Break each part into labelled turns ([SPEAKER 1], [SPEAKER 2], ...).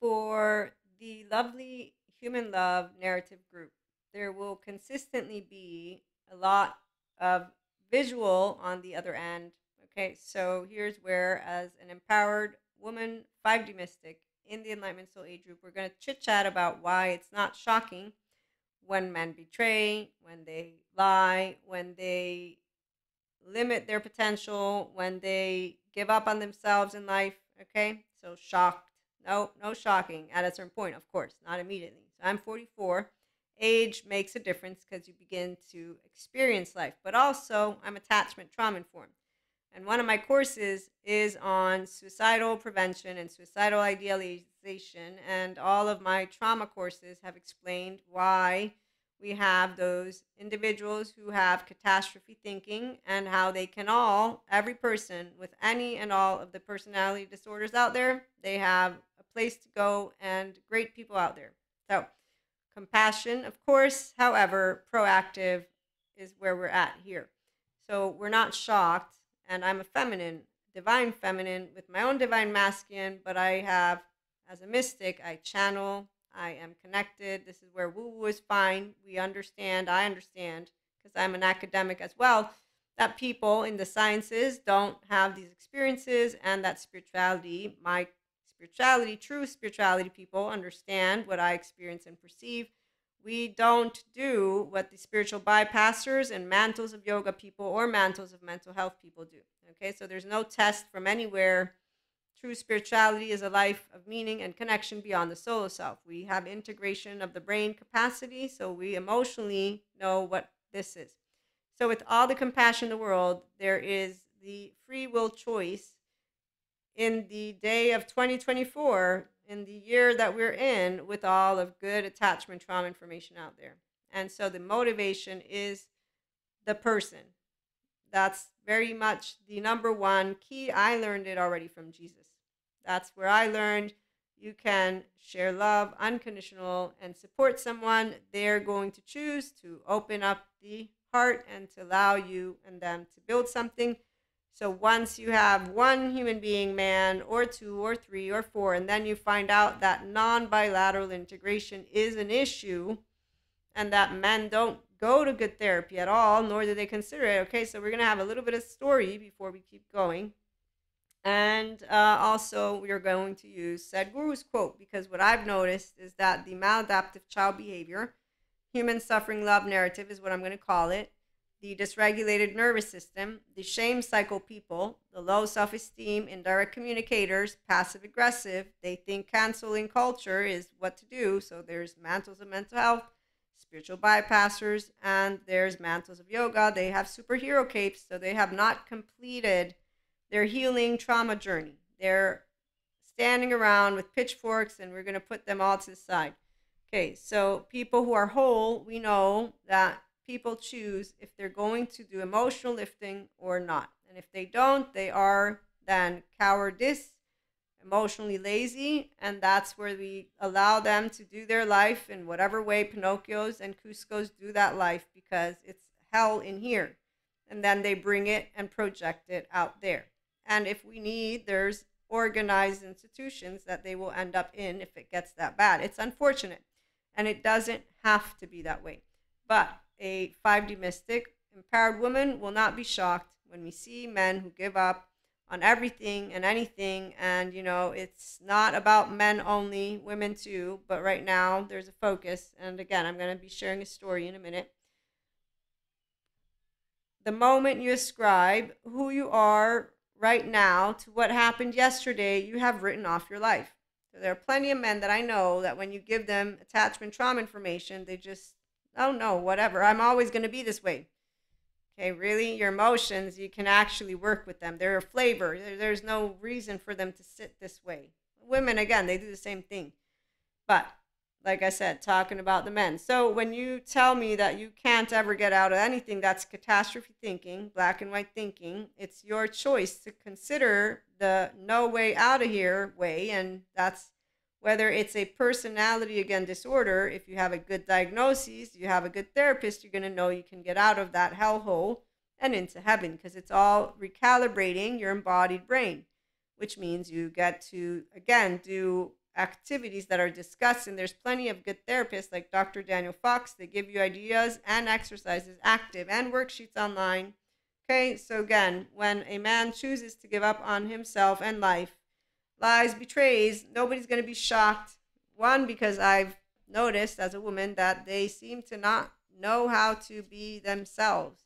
[SPEAKER 1] For the lovely human love narrative group, there will consistently be a lot of visual on the other end. Okay, so here's where, as an empowered woman, 5D mystic in the Enlightenment Soul Age group, we're going to chit chat about why it's not shocking when men betray, when they lie, when they limit their potential, when they give up on themselves in life. Okay, so shocked. No, no shocking at a certain point, of course, not immediately. So I'm 44. Age makes a difference because you begin to experience life, but also I'm attachment trauma informed. And one of my courses is on suicidal prevention and suicidal idealization. And all of my trauma courses have explained why we have those individuals who have catastrophe thinking and how they can all, every person with any and all of the personality disorders out there, they have a place to go and great people out there. So, compassion, of course, however, proactive is where we're at here. So, we're not shocked, and I'm a feminine, divine feminine with my own divine masculine, but I have, as a mystic, I channel, I am connected. This is where woo woo is fine. We understand, I understand, because I'm an academic as well, that people in the sciences don't have these experiences, and that spirituality, my spirituality, true spirituality people understand what I experience and perceive. We don't do what the spiritual bypassers and mantles of yoga people or mantles of mental health people do. Okay, so there's no test from anywhere. True spirituality is a life of meaning and connection beyond the solo self. We have integration of the brain capacity, so we emotionally know what this is. So, with all the compassion in the world, there is the free will choice in the day of 2024, in the year that we're in, with all of good attachment trauma information out there. And so the motivation is the person. That's very much the number one key. I learned it already from Jesus. That's where I learned you can share love, unconditional, and support someone. They're going to choose to open up the heart and to allow you and them to build something. So once you have one human being, man, or two, or three, or four, and then you find out that non-bilateral integration is an issue and that men don't go to good therapy at all, nor do they consider it. Okay, so we're going to have a little bit of story before we keep going. And also, we are going to use Sadhguru's quote, because what I've noticed is that the maladaptive child behavior, human suffering love narrative is what I'm going to call it, the dysregulated nervous system, the shame cycle people, the low self-esteem, indirect communicators, passive aggressive, they think canceling culture is what to do. So there's mantles of mental health, spiritual bypassers, and there's mantles of yoga. They have superhero capes, so they have not completed their healing trauma journey. They're standing around with pitchforks, and we're going to put them all to the side. Okay, so people who are whole, we know that people choose if they're going to do emotional lifting or not. And if they don't, they are then cowardice, emotionally lazy, and that's where we allow them to do their life in whatever way Pinocchios and Cuscos do that life, because it's hell in here. And then they bring it and project it out there. And if we need, there's organized institutions that they will end up in if it gets that bad. It's unfortunate, and it doesn't have to be that way. But a 5D mystic, empowered woman will not be shocked when we see men who give up on everything and anything. And, you know, it's not about men only, women too. But right now, there's a focus. And again, I'm going to be sharing a story in a minute. The moment you ascribe who you are right now to what happened yesterday, you have written off your life. So there are plenty of men that I know that when you give them attachment trauma information, they just, oh no, whatever, I'm always going to be this way. Okay, really? Your emotions, you can actually work with them. They're a flavor. There's no reason for them to sit this way. Women, again, they do the same thing. But like I said, talking about the men. So when you tell me that you can't ever get out of anything, that's catastrophe thinking, black and white thinking. It's your choice to consider the no way out of here way. And that's whether it's a personality, again, disorder. If you have a good diagnosis, you have a good therapist, you're going to know you can get out of that hellhole and into heaven, because it's all recalibrating your embodied brain, which means you get to, again, do activities that are discussed, and there's plenty of good therapists like Dr. Daniel Fox. They give you ideas and exercises, active and worksheets online. Okay, so again, when a man chooses to give up on himself and life, lies, betrays, nobody's going to be shocked. One, because I've noticed as a woman that they seem to not know how to be themselves.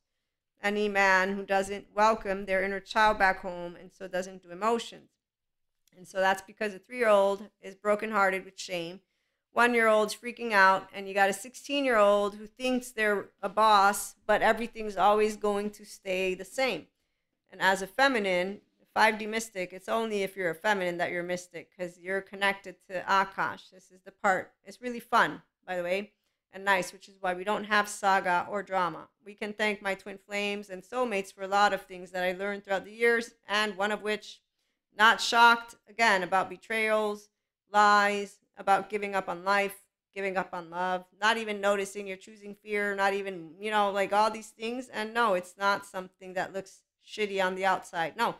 [SPEAKER 1] Any man who doesn't welcome their inner child back home and so doesn't do emotions. And so that's because a 3-year-old is brokenhearted with shame. 1-year-old's freaking out, and you got a 16-year-old who thinks they're a boss, but everything's always going to stay the same. And as a feminine, 5D mystic, it's only if you're a feminine that you're mystic, because you're connected to Akash. This is the part. It's really fun, by the way, and nice, which is why we don't have saga or drama. We can thank my twin flames and soulmates for a lot of things that I learned throughout the years, and one of which, not shocked, again, about betrayals, lies, about giving up on life, giving up on love, not even noticing you're choosing fear, not even, like all these things. And no, it's not something that looks shitty on the outside. No,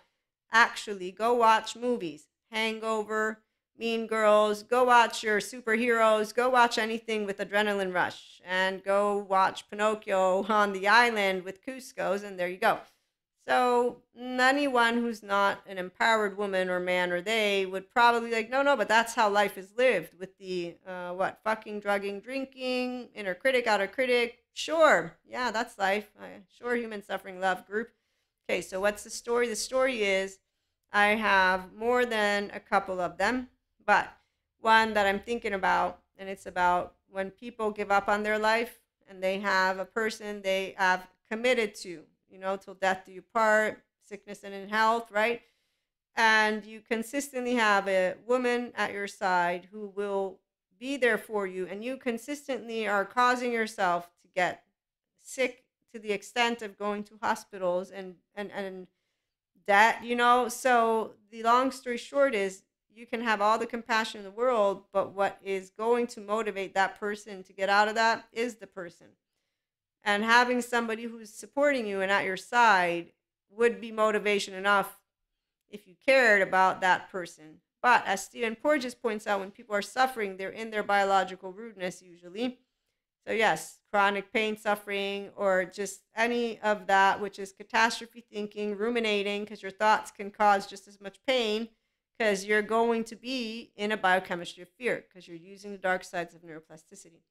[SPEAKER 1] actually, go watch movies. Hangover, Mean Girls, go watch your superheroes, go watch anything with adrenaline rush, and go watch Pinocchio on the island with Cusco's, and there you go. So anyone who's not an empowered woman or man or they would probably be like, no, but that's how life is lived with the, fucking, drugging, drinking, inner critic, outer critic. Sure. Yeah, that's life. Sure, human suffering, love group. Okay, so what's the story? The story is I have more than a couple of them, but one that I'm thinking about, and it's about when people give up on their life and they have a person they have committed to, till death do you part, sickness and in health, right? And you consistently have a woman at your side who will be there for you, and you consistently are causing yourself to get sick to the extent of going to hospitals and debt, So the long story short is you can have all the compassion in the world, but what is going to motivate that person to get out of that is the person. And having somebody who's supporting you and at your side would be motivation enough if you cared about that person. But as Stephen Porges points out, when people are suffering, they're in their biological rudeness usually. So yes, chronic pain, suffering, or just any of that, which is catastrophe thinking, ruminating, because your thoughts can cause just as much pain, because you're going to be in a biochemistry of fear, because you're using the dark sides of neuroplasticity.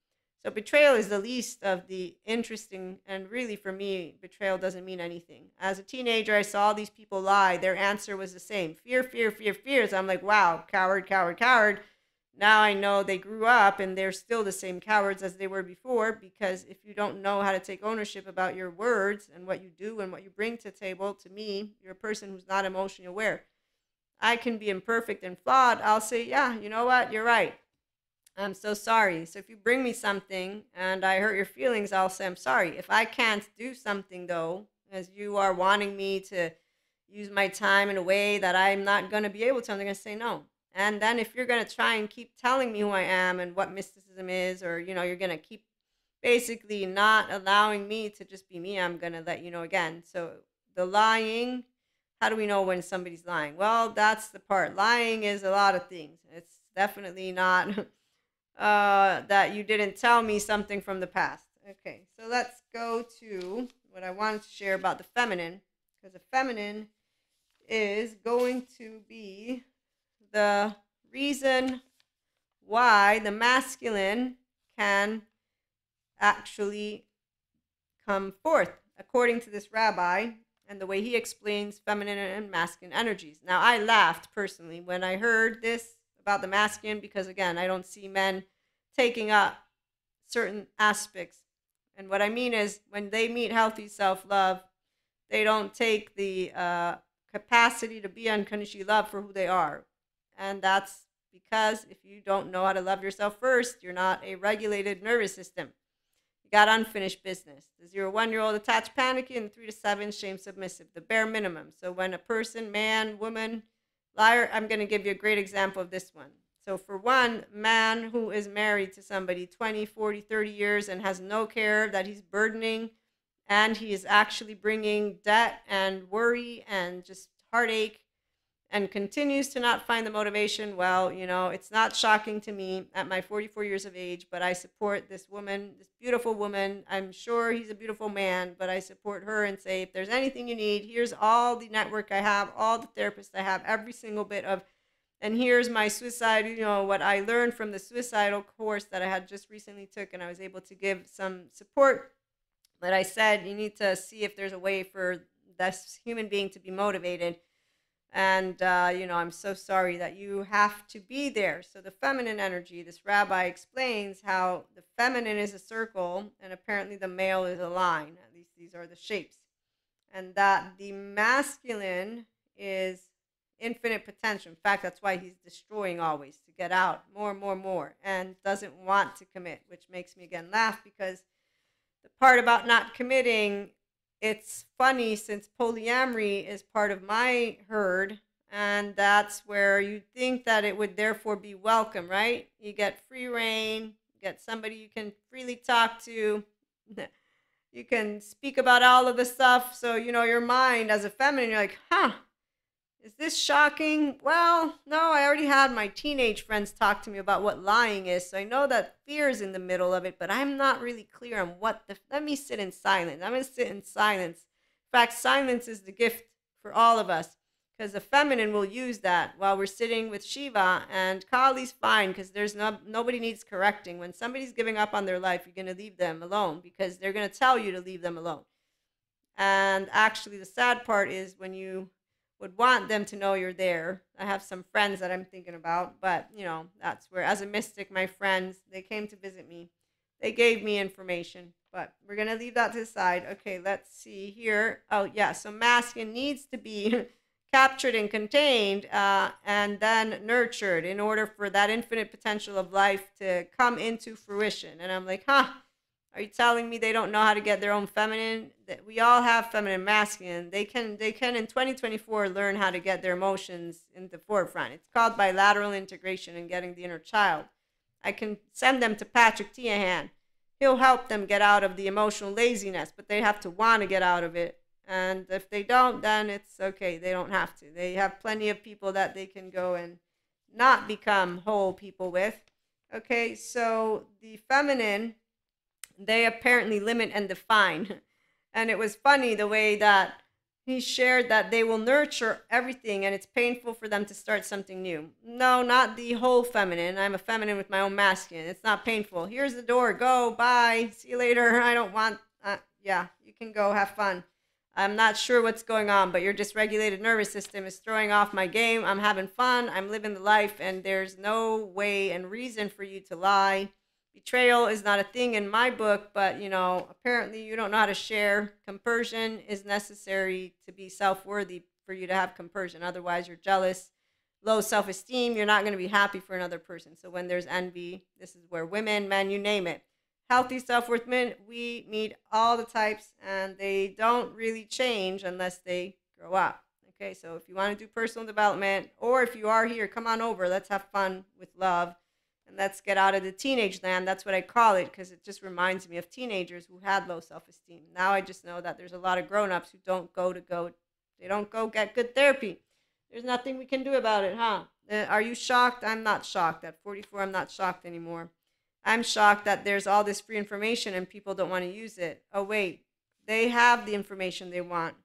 [SPEAKER 1] So betrayal is the least of the interesting, and really for me, betrayal doesn't mean anything. As a teenager, I saw these people lie. Their answer was the same. Fear, fear, fear, fear. So I'm like, wow, coward, coward, coward. Now I know they grew up and they're still the same cowards as they were before, because if you don't know how to take ownership about your words and what you do and what you bring to the table, to me, you're a person who's not emotionally aware. I can be imperfect and flawed. I'll say, yeah, you know what? You're right. I'm so sorry. So if you bring me something and I hurt your feelings, I'll say I'm sorry. If I can't do something, though, as you are wanting me to use my time in a way that I'm not going to be able to, I'm going to say no. And then if you're going to try and keep telling me who I am and what mysticism is, or, you're going to keep basically not allowing me to just be me, I'm going to let you know again. So the lying, how do we know when somebody's lying? Well, that's the part. Lying is a lot of things. It's definitely not that you didn't tell me something from the past. Okay, so let's go to what I wanted to share about the feminine, because the feminine is going to be the reason why the masculine can actually come forth, according to this rabbi and the way he explains feminine and masculine energies. Now, I laughed personally when I heard this about the masculine, because again, I don't see men taking up certain aspects. And what I mean is, when they meet healthy self-love, they don't take the capacity to be unconditionally loved for who they are. And that's because if you don't know how to love yourself first, you're not a regulated nervous system. You got unfinished business. The 0-1-year-old attached, panicky, and 3 to 7 shame submissive, the bare minimum. So when a person, man, woman, liar, I'm going to give you a great example of this one. So for one man who is married to somebody 20, 40, 30 years and has no care that he's burdening, and he is actually bringing debt and worry and just heartache and continues to not find the motivation, well, it's not shocking to me at my 44 years of age, but I support this woman, this beautiful woman. I'm sure he's a beautiful man, but I support her and say, if there's anything you need, here's all the network I have, all the therapists I have, every single bit of, and here's my suicide, what I learned from the suicidal course that I had just recently took, and I was able to give some support. But I said, you need to see if there's a way for this human being to be motivated. And, I'm so sorry that you have to be there. So the feminine energy, this rabbi explains how the feminine is a circle and apparently the male is a line. At least these are the shapes. And that the masculine is infinite potential. In fact, that's why he's destroying always, to get out more, and doesn't want to commit, which makes me again laugh, because the part about not committing, it's funny since polyamory is part of my herd, and that's where you think that it would therefore be welcome, right? You get free reign, you get somebody you can freely talk to, you can speak about all of the stuff. So, your mind as a feminine, you're like, is this shocking? Well, no, I already had my teenage friends talk to me about what lying is, so I know that fear is in the middle of it, but I'm not really clear on let me sit in silence. I'm going to sit in silence. In fact, silence is the gift for all of us, because the feminine will use that while we're sitting with Shiva, and Kali's fine, because nobody needs correcting. When somebody's giving up on their life, you're going to leave them alone, because they're going to tell you to leave them alone. And actually, the sad part is when you would want them to know you're there. I have some friends that I'm thinking about, but that's where, as a mystic, my friends, they came to visit me. They gave me information, but we're going to leave that to the side. Okay, let's see here. Oh, yeah, so masculine needs to be captured and contained, and then nurtured in order for that infinite potential of life to come into fruition. And I'm like, are you telling me they don't know how to get their own feminine? That we all have feminine, masculine. They can in 2024 learn how to get their emotions in the forefront. It's called bilateral integration and getting the inner child. I can send them to Patrick Tiahan. He'll help them get out of the emotional laziness, but they have to want to get out of it. And if they don't, then it's okay. They don't have to. They have plenty of people that they can go and not become whole people with. Okay, so the feminine, they apparently limit and define. And it was funny the way that he shared that they will nurture everything and it's painful for them to start something new. No, not the whole feminine. I'm a feminine with my own masculine. It's not painful. Here's the door. Go. Bye. See you later. I don't want... yeah, you can go. Have fun. I'm not sure what's going on, but your dysregulated nervous system is throwing off my game. I'm having fun. I'm living the life, and there's no way and reason for you to lie. Betrayal is not a thing in my book, but, apparently you don't know how to share. Compersion is necessary to be self-worthy for you to have compersion. Otherwise, you're jealous, low self-esteem. You're not going to be happy for another person. So when there's envy, this is where women, men, you name it. Healthy self-worth men, we meet all the types, and they don't really change unless they grow up. Okay, so if you want to do personal development, or if you are here, come on over. Let's have fun with love. And let's get out of the teenage land. That's what I call it, because it just reminds me of teenagers who had low self-esteem. Now I just know that there's a lot of grown-ups who don't go get good therapy. There's nothing we can do about it, huh? Are you shocked? I'm not shocked. At 44, I'm not shocked anymore. I'm shocked that there's all this free information and people don't want to use it. Oh, wait. They have the information they want.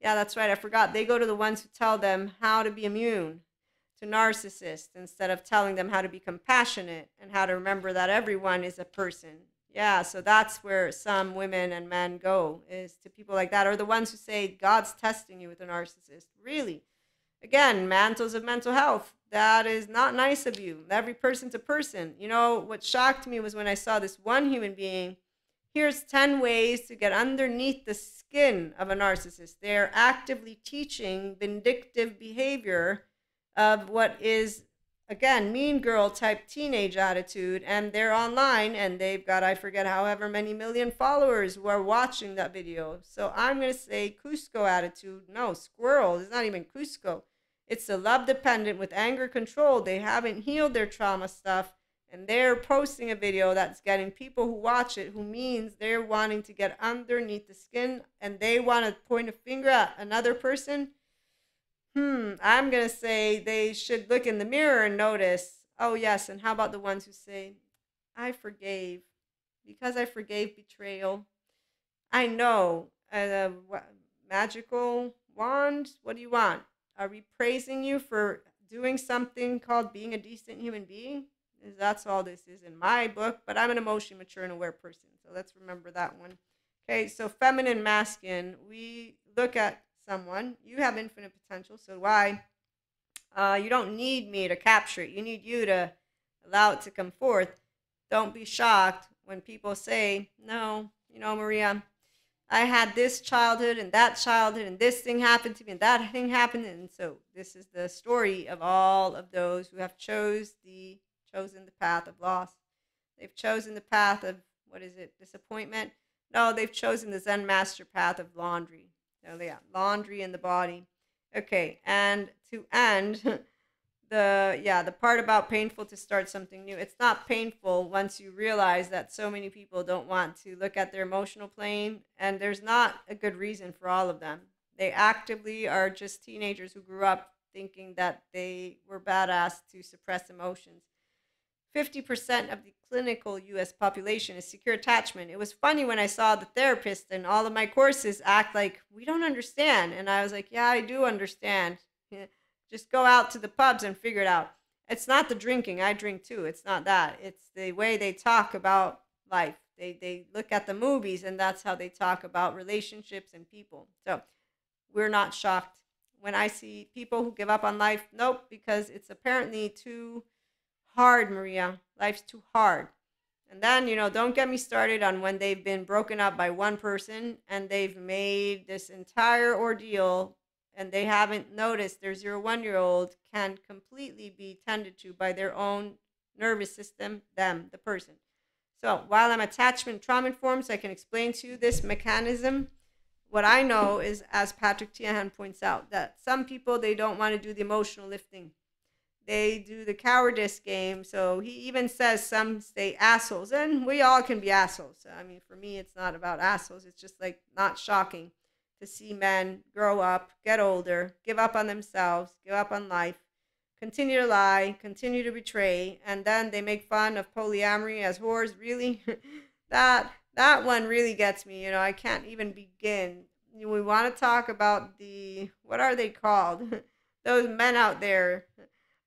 [SPEAKER 1] Yeah, that's right. I forgot. They go to the ones who tell them how to be immune to narcissists instead of telling them how to be compassionate and how to remember that everyone is a person. Yeah, so that's where some women and men go, is to people like that, or the ones who say God's testing you with a narcissist. Really? Again, mantles of mental health. That is not nice of you. Every person to person. What shocked me was when I saw this one human being. Here's 10 ways to get underneath the skin of a narcissist. They're actively teaching vindictive behavior of what is, again, mean girl type teenage attitude, and they're online, and they've got, I forget, however many million followers who are watching that video. So I'm going to say Cusco attitude. No, squirrel. It's not even Cusco. It's the love dependent with anger control. They haven't healed their trauma stuff, and they're posting a video that's getting people who watch it, who means they're wanting to get underneath the skin, and they want to point a finger at another person. I'm going to say they should look in the mirror and notice, oh, yes. And how about the ones who say, I forgave because I forgave betrayal? I know. Magical wand? What do you want? Are we praising you for doing something called being a decent human being? That's all this is in my book, but I'm an emotionally mature and aware person. So let's remember that one. Okay, so feminine, masculine. We look at someone, you have infinite potential, so do I. You don't need me to capture it. You need you to allow it to come forth. Don't be shocked when people say, no, Maria, I had this childhood, and this thing happened to me, and that thing happened. And so this is the story of all of those who have chosen the path of loss. They've chosen the path of, what is it, disappointment? No, they've chosen the Zen master path of laundry. So yeah, laundry in the body. Okay, and to end, the part about painful to start something new. It's not painful once you realize that so many people don't want to look at their emotional plane, and there's not a good reason for all of them. They actively are just teenagers who grew up thinking that they were badass to suppress emotions. 50% of the clinical US population is secure attachment. It was funny when I saw the therapist and all of my courses act like we don't understand. And I was like, yeah, I do understand. Yeah, just go out to the pubs and figure it out. It's not the drinking. I drink too. It's not that. It's the way they talk about life. They look at the movies and that's how they talk about relationships and people. So we're not shocked when I see people who give up on life. Nope, because it's apparently too hard, Maria. Life's too hard. And then, don't get me started on when they've been broken up by one person and they've made this entire ordeal and they haven't noticed their 0 1 year old can completely be tended to by their own nervous system, them, the person. So while I'm attachment trauma informed, so I can explain to you this mechanism. What I know is, as Patrick Tiahan points out, that some people, they don't want to do the emotional lifting. They do the cowardice game. So he even says some stay assholes, and we all can be assholes. So, I mean, for me, it's not about assholes. It's just like not shocking to see men grow up, get older, give up on themselves, give up on life, continue to lie, continue to betray, and then they make fun of polyamory as whores. Really, that one really gets me. I can't even begin. We want to talk about the, what are they called? Those men out there.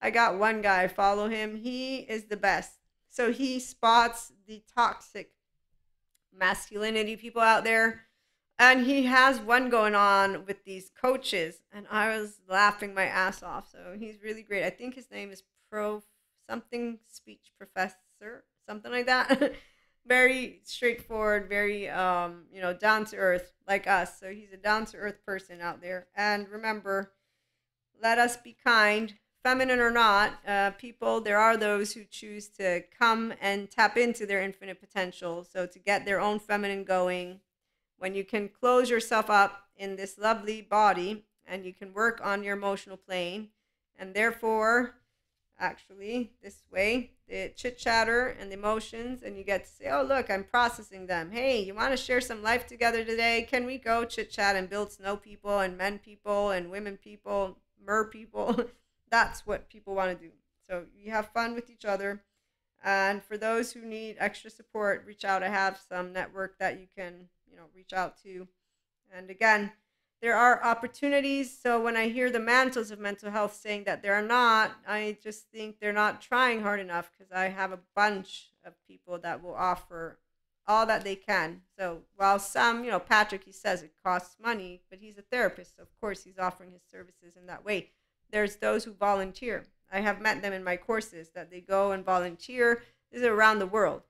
[SPEAKER 1] I got one guy, follow him. He is the best. So he spots the toxic masculinity people out there. And he has one going on with these coaches. And I was laughing my ass off. So he's really great. I think his name is Pro something speech professor, something like that. Very straightforward, very, down to earth like us. So he's a down to earth person out there. And remember, let us be kind, feminine or not, people, there are those who choose to come and tap into their infinite potential. So to get their own feminine going, when you can close yourself up in this lovely body and you can work on your emotional plane, and therefore, actually, this way, the chit chatter and the emotions, and you get to say, oh, look, I'm processing them. Hey, you want to share some life together today? Can we go chit chat and build snow people and men people and women people, mer people? That's what people want to do. So you have fun with each other. And for those who need extra support, reach out. I have some network that you can, reach out to. And again, there are opportunities. So when I hear the mantles of mental health saying that there are not, I just think they're not trying hard enough, because I have a bunch of people that will offer all that they can. So while some, Patrick, he says it costs money, but he's a therapist. So of course, he's offering his services in that way. There's those who volunteer. I have met them in my courses that they go and volunteer. This is around the world.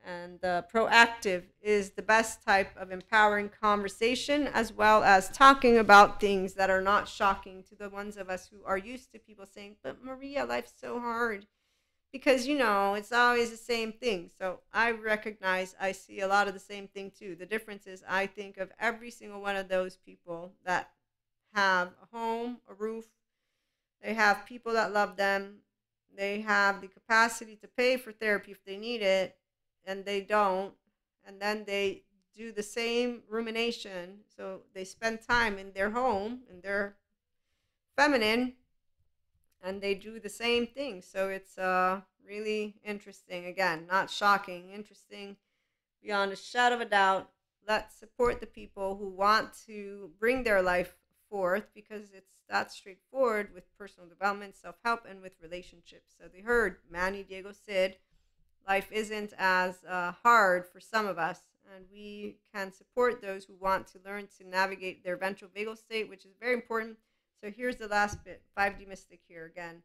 [SPEAKER 1] And proactive is the best type of empowering conversation, as well as talking about things that are not shocking to the ones of us who are used to people saying, but Maria, life's so hard. Because, it's always the same thing. So I recognize I see a lot of the same thing too. The difference is I think of every single one of those people that have a home, a roof, they have people that love them, they have the capacity to pay for therapy if they need it, and they don't, and then they do the same rumination. So they spend time in their home, in their feminine, and they do the same thing. So it's really interesting. Again, not shocking, interesting beyond a shadow of a doubt. Let's support the people who want to bring their life forth, because it's that straightforward with personal development, self-help, and with relationships. So they heard Manny, Diego, Sid. Life isn't as hard for some of us, and we can support those who want to learn to navigate their ventral vagal state, which is very important. So here's the last bit, 5D Mystic here again.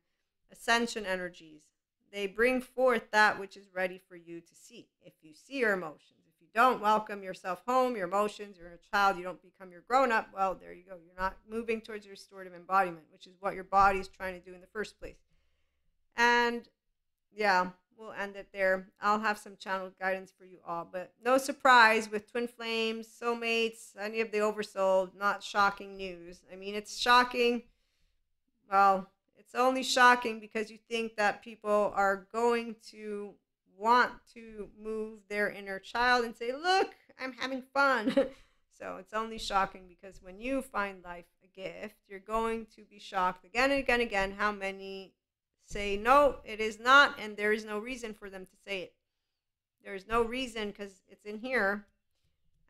[SPEAKER 1] Ascension energies. They bring forth that which is ready for you to see. If you see your emotions, if you don't welcome yourself home, your emotions, you're a child, you don't become your grown-up, well, there you go. You're not moving towards your restorative embodiment, which is what your body is trying to do in the first place. And yeah, we'll end it there. I'll have some channeled guidance for you all, but no surprise with twin flames, soulmates, any of the oversold, not shocking news. I mean, it's shocking. Well, it's only shocking because you think that people are going to want to move their inner child and say, look, I'm having fun. So it's only shocking because when you find life a gift, you're going to be shocked again and again and again how many say, no, it is not, and there is no reason for them to say it. There is no reason because it's in here,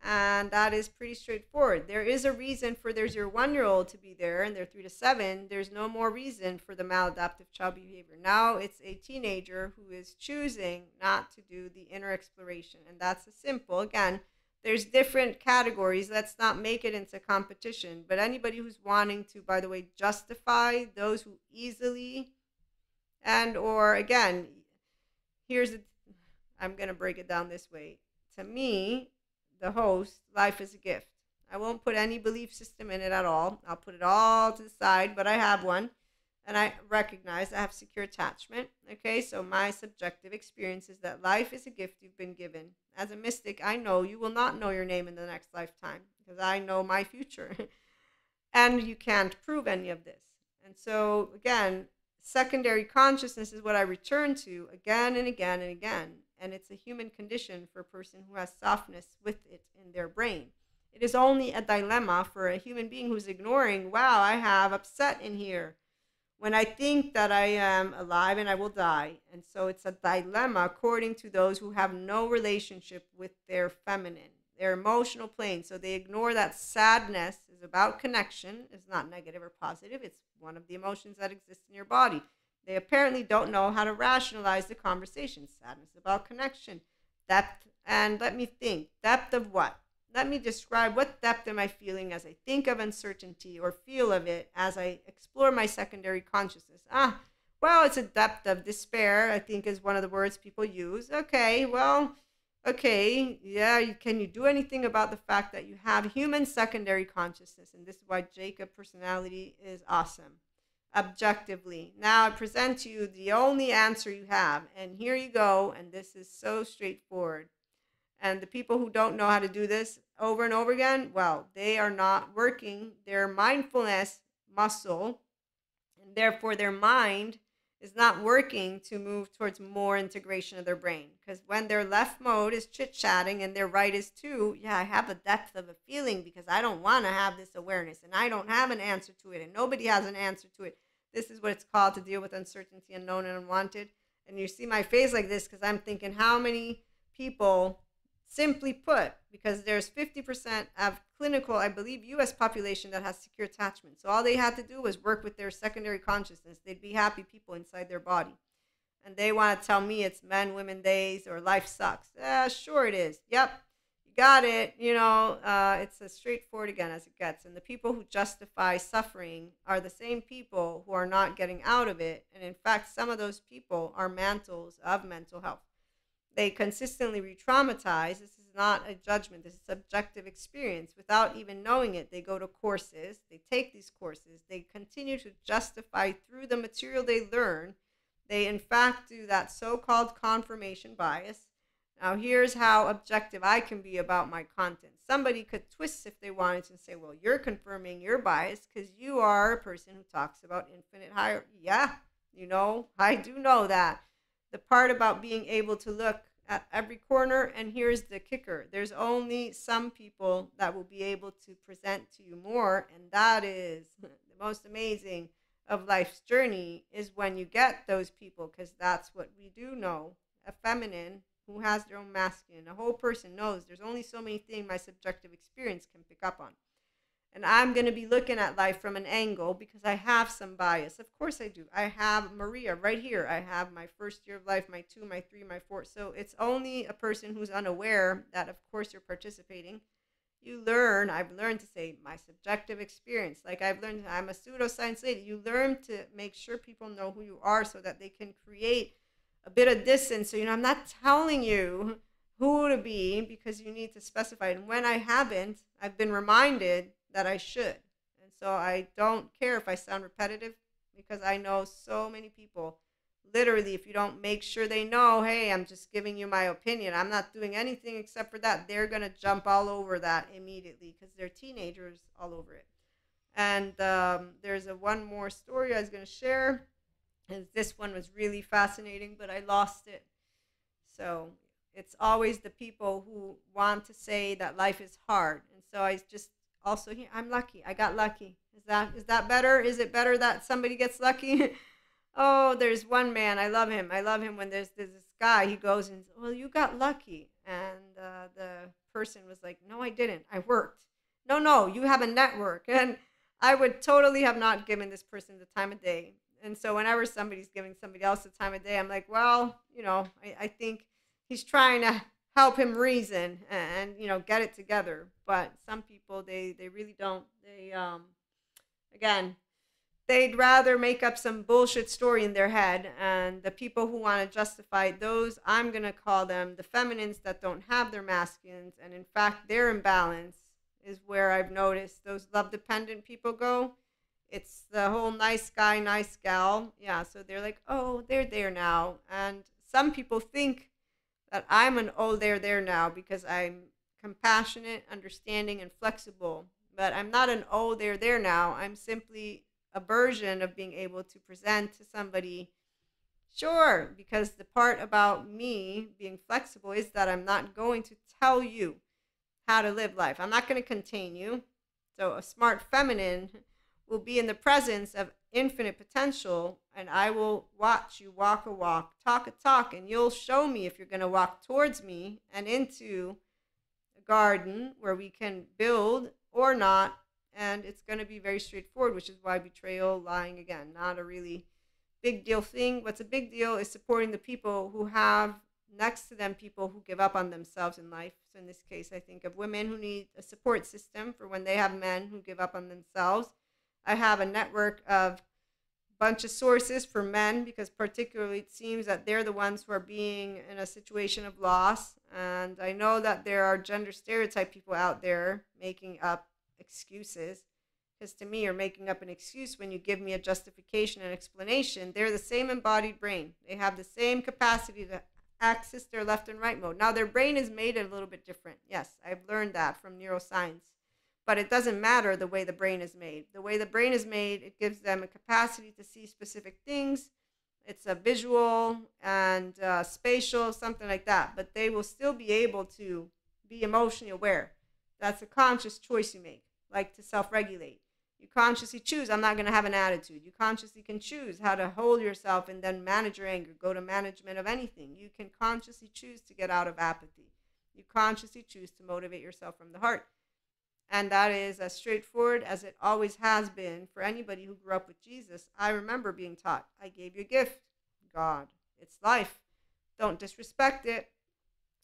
[SPEAKER 1] and that is pretty straightforward. There is a reason for their 0-1-year-old to be there, and they're 3 to 7. There's no more reason for the maladaptive child behavior. Now it's a teenager who is choosing not to do the inner exploration, and that's a simple, again, there's different categories. Let's not make it into competition, but anybody who's wanting to, by the way, justify those who easily and or again, I'm going to break it down this way. To me, the host, life is a gift. I won't put any belief system in it at all. I'll put it all to the side, but I have one. And I recognize I have secure attachment. Okay, so my subjective experience is that life is a gift you've been given. As a mystic, I know you will not know your name in the next lifetime because I know my future. And you can't prove any of this. And so, again, secondary consciousness is what I return to again and again and again. And it's a human condition for a person who has softness with it in their brain. It is only a dilemma for a human being who's ignoring, wow, I have upset in here when I think that I am alive and I will die. And so it's a dilemma according to those who have no relationship with their feminine, their emotional plane. So they ignore that sadness is about connection. It's not negative or positive. It's one of the emotions that exists in your body. They apparently don't know how to rationalize the conversation. Sadness about connection, depth, and let me think. Depth of what? Let me describe what depth am I feeling as I think of uncertainty or feel of it as I explore my secondary consciousness. Well, it's a depth of despair, I think is one of the words people use. Okay, well, okay, yeah, can you do anything about the fact that you have human secondary consciousness? And this is why Jacob personality is awesome. Objectively. Now I present to you the only answer you have, and here you go, and this is so straightforward. And the people who don't know how to do this over and over again, well, they are not working their mindfulness muscle, and therefore their mind is not working to move towards more integration of their brain. Because when their left mode is chit-chatting and their right is too, yeah, I have a depth of a feeling because I don't want to have this awareness and I don't have an answer to it and nobody has an answer to it. This is what it's called to deal with uncertainty, unknown, and unwanted. And you see my face like this because I'm thinking how many people, simply put, because there's 50% of clinical, I believe, U.S. population that has secure attachment. So all they had to do was work with their secondary consciousness. They'd be happy people inside their body. And they want to tell me it's men, women, days, or life sucks. Sure it is. Yep, you got it. You know, it's as straightforward again as it gets. And the people who justify suffering are the same people who are not getting out of it. And in fact, some of those people are mantles of mental health. They consistently re-traumatize. This is not a judgment. This is subjective experience. Without even knowing it, they go to courses. They take these courses. They continue to justify through the material they learn. They, in fact, do that so-called confirmation bias. Now, here's how objective I can be about my content. Somebody could twist if they wanted to and say, well, you're confirming your bias because you are a person who talks about infinite hierarchy. Yeah, you know, I do know that. The part about being able to look at every corner, and here's the kicker. There's only some people that will be able to present to you more, and that is the The most amazing of life's journey is when you get those people, because that's what we do know. A feminine who has their own masculine, a whole person knows there's only so many things my subjective experience can pick up on. And I'm going to be looking at life from an angle because I have some bias. Of course I do. I have Maria right here. I have my first year of life, my 2, my 3, my 4. So it's only a person who's unaware that, of course, you're participating. You learn, I've learned to say my subjective experience. Like I've learned, I'm a pseudoscience lady. You learn to make sure people know who you are so that they can create a bit of distance. So, I'm not telling you who to be because you need to specify it. And when I haven't, I've been reminded that I should. And so I don't care if I sound repetitive because I know so many people, literally, if you don't make sure they know, hey, I'm just giving you my opinion, I'm not doing anything except for that, they're going to jump all over that immediately because they're teenagers all over it. And there's one more story I was going to share. And this one was really fascinating, but I lost it. So it's always the people who want to say that life is hard. And so I just also here, I'm lucky. I got lucky. Is that better? Is it better that somebody gets lucky? Oh, there's one man. I love him. I love him when there's this guy. He goes and says, well, you got lucky. And the person was like, no, I didn't. I worked. No, you have a network. And I would totally have not given this person the time of day. And so whenever somebody's giving somebody else the time of day, I'm like, well, I think he's trying to help him reason and get it together. But some people, they really don't. They again, they'd rather make up some bullshit story in their head. And the people who want to justify those, I'm going to call them the feminines that don't have their masculines, and in fact their imbalance is where I've noticed those love dependent people go. It's the whole nice guy, nice gal. Yeah, so they're like, oh, they're there now. And some people think that I'm an oh, they're there now because I'm compassionate, understanding, and flexible. But I'm not an oh, they're there now. I'm simply a version of being able to present to somebody, sure, because the part about me being flexible is that I'm not going to tell you how to live life. I'm not going to contain you. So a smart feminine will be in the presence of infinite potential, and I will watch you walk a walk, talk a talk, and you'll show me if you're going to walk towards me and into a garden where we can build or not. And it's going to be very straightforward, which is why betrayal, lying, again, not a really big deal thing. What's a big deal is supporting the people who have next to them people who give up on themselves in life. So in this case, I think of women who need a support system for when they have men who give up on themselves. I have a network of bunch of sources for men because particularly it seems that they're the ones who are being in a situation of loss. And I know that there are gender stereotype people out there making up excuses, because to me, you're making up an excuse when you give me a justification and explanation. They're the same embodied brain. They have the same capacity to access their left and right mode. Now, their brain is made a little bit different. Yes, I've learned that from neuroscience. But it doesn't matter the way the brain is made. The way the brain is made, it gives them a capacity to see specific things. It's a visual and spatial, something like that. But they will still be able to be emotionally aware. That's a conscious choice you make, like to self-regulate. You consciously choose, I'm not going to have an attitude. You consciously can choose how to hold yourself and then manage your anger, go to management of anything. You can consciously choose to get out of apathy. You consciously choose to motivate yourself from the heart. And that is as straightforward as it always has been for anybody who grew up with Jesus. I remember being taught, I gave you a gift, God. It's life. Don't disrespect it.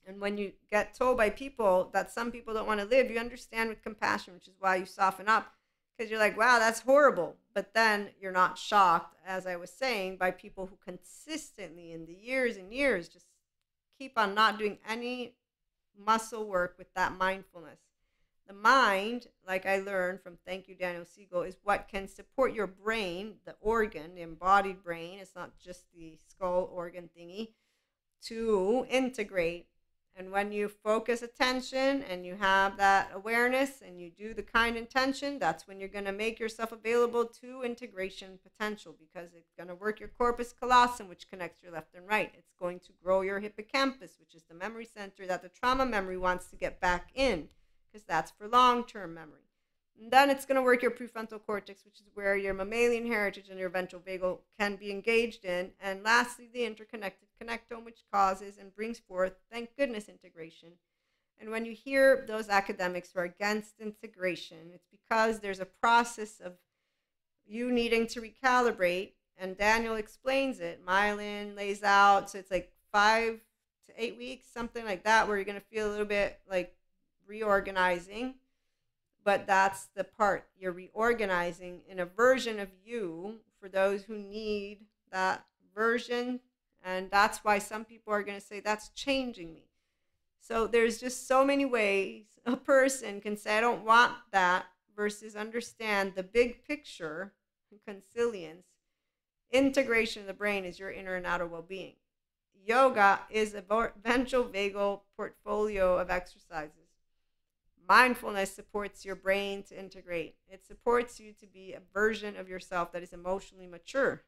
[SPEAKER 1] And when you get told by people that some people don't want to live, you understand with compassion, which is why you soften up. Because you're like, wow, that's horrible. But then you're not shocked, as I was saying, by people who consistently in the years and years just keep on not doing any muscle work with that mindfulness. The mind, like I learned from Thank You, Daniel Siegel, is what can support your brain, the organ, the embodied brain. It's not just the skull organ thingy, to integrate. And when you focus attention and you have that awareness and you do the kind intention, that's when you're going to make yourself available to integration potential, because it's going to work your corpus callosum, which connects your left and right. It's going to grow your hippocampus, which is the memory center that the trauma memory wants to get back in, because that's for long-term memory. And then it's going to work your prefrontal cortex, which is where your mammalian heritage and your ventral vagal can be engaged in. And lastly, the interconnected connectome, which causes and brings forth, thank goodness, integration. And when you hear those academics who are against integration, it's because there's a process of you needing to recalibrate. And Daniel explains it. Myelin lays out, so it's like 5 to 8 weeks, something like that, where you're going to feel a little bit like reorganizing. But that's the part. You're reorganizing in a version of you for those who need that version. And that's why some people are going to say, that's changing me. So there's just so many ways a person can say, I don't want that, versus understand the big picture, consilience. Integration of the brain is your inner and outer well-being. Yoga is a ventral vagal portfolio of exercises. Mindfulness supports your brain to integrate. It supports you to be a version of yourself that is emotionally mature.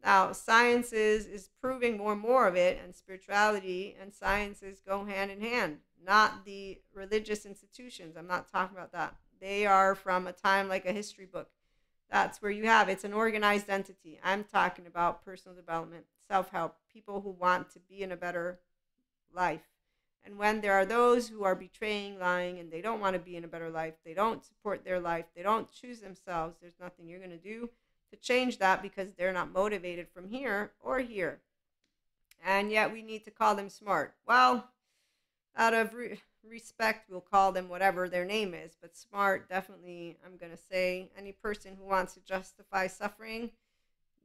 [SPEAKER 1] Now, science is proving more and more of it, and spirituality and sciences go hand in hand, not the religious institutions. I'm not talking about that. They are from a time like a history book. That's where you have it's an organized entity. I'm talking about personal development, self-help, people who want to be in a better life. And when there are those who are betraying, lying, and they don't want to be in a better life, they don't support their life, they don't choose themselves, there's nothing you're going to do to change that, because they're not motivated from here or here. And yet we need to call them smart. Well, out of respect, we'll call them whatever their name is. But smart, definitely, I'm going to say, any person who wants to justify suffering,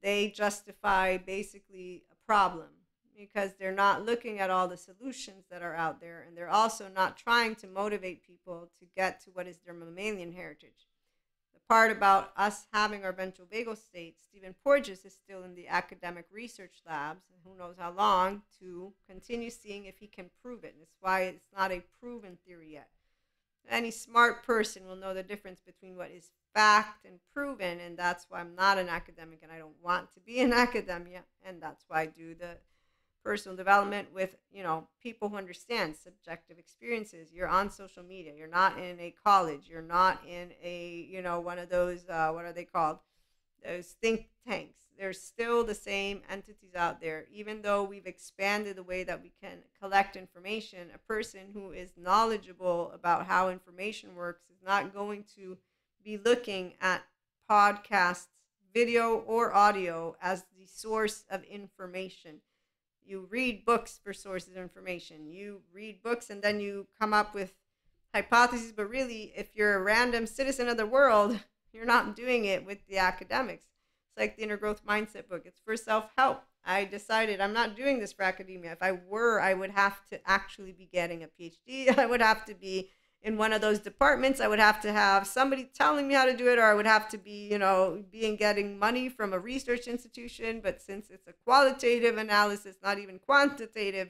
[SPEAKER 1] they justify basically a problem, because they're not looking at all the solutions that are out there, and they're also not trying to motivate people to get to what is their mammalian heritage. The part about us having our ventral vagal state, Stephen Porges is still in the academic research labs, who knows how long, to continue seeing if he can prove it. That's why it's not a proven theory yet. Any smart person will know the difference between what is fact and proven, and that's why I'm not an academic, and I don't want to be in academia, and that's why I do the personal development with people who understand subjective experiences. You're on social media, you're not in a college, you're not in a one of those what are they called, those think tanks. There's still the same entities out there. Even though we've expanded the way that we can collect information, a person who is knowledgeable about how information works is not going to be looking at podcasts, video or audio, as the source of information. You read books for sources of information. You read books and then you come up with hypotheses, but really, if you're a random citizen of the world, you're not doing it with the academics. It's like the Inner Growth Mindset book. It's for self-help. I decided I'm not doing this for academia. If I were, I would have to actually be getting a PhD. I would have to be in one of those departments. I would have to have somebody telling me how to do it, or I would have to be, getting money from a research institution. But since it's a qualitative analysis, not even quantitative,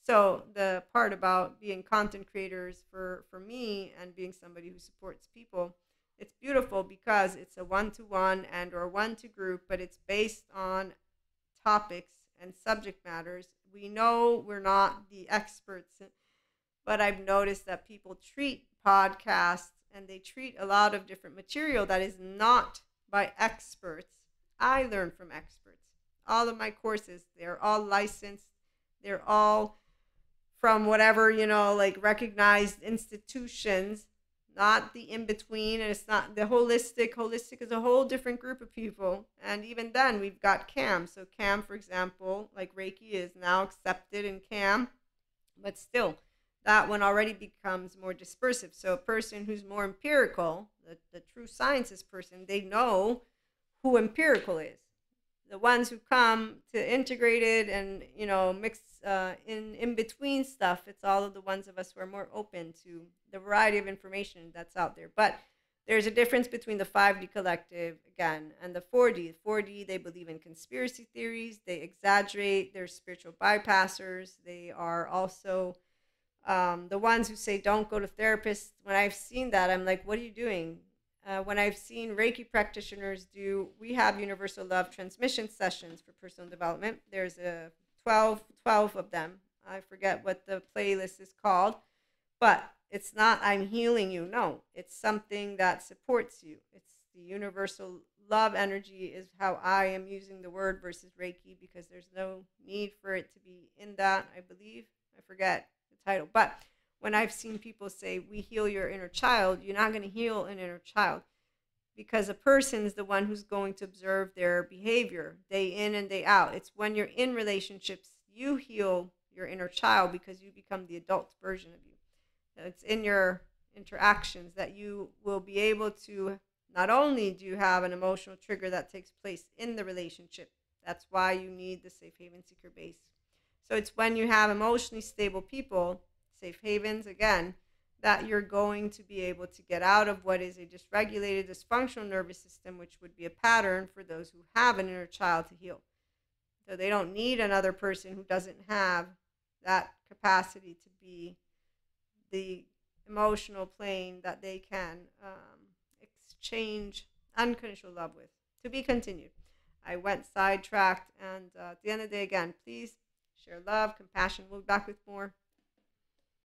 [SPEAKER 1] so the part about being content creators for me and being somebody who supports people, it's beautiful because it's a one-to-one and or one-to-group, but it's based on topics and subject matters. We know we're not the experts, but I've noticed that people treat podcasts and they treat a lot of different material that is not by experts. I learn from experts. All of my courses, they're all licensed. They're all from whatever, like recognized institutions, not the in-between. And it's not the holistic. Holistic is a whole different group of people. And even then, we've got CAM. So CAM, for example, like Reiki is now accepted in CAM, but still, that one already becomes more dispersive. So a person who's more empirical, the true sciences person, they know who empirical is. The ones who come to integrated and, mix in between stuff, it's all of the ones of us who are more open to the variety of information that's out there. But there's a difference between the 5D collective, again, and the 4D. 4D, they believe in conspiracy theories. They exaggerate. They're spiritual bypassers. They are also the ones who say don't go to therapists. When I've seen that, I'm like, what are you doing? When I've seen Reiki practitioners do, we have universal love transmission sessions for personal development. There's a 12 of them. I forget what the playlist is called, but it's not I'm healing you. No, it's something that supports you. It's the universal love energy is how I am using the word versus Reiki, because there's no need for it to be in that, I believe. I forget the title. But when I've seen people say, we heal your inner child, you're not going to heal an inner child, because a person is the one who's going to observe their behavior day in and day out. It's when you're in relationships, you heal your inner child because you become the adult version of you. It's in your interactions that you will be able to, not only do you have an emotional trigger that takes place in the relationship, that's why you need the safe haven secure base. So it's when you have emotionally stable people, safe havens again, that you're going to be able to get out of what is a dysregulated, dysfunctional nervous system, which would be a pattern for those who have an inner child to heal. So they don't need another person who doesn't have that capacity to be the emotional plane that they can exchange unconditional love with. To be continued. I went sidetracked, and at the end of the day, again, please share love, compassion. We'll be back with more.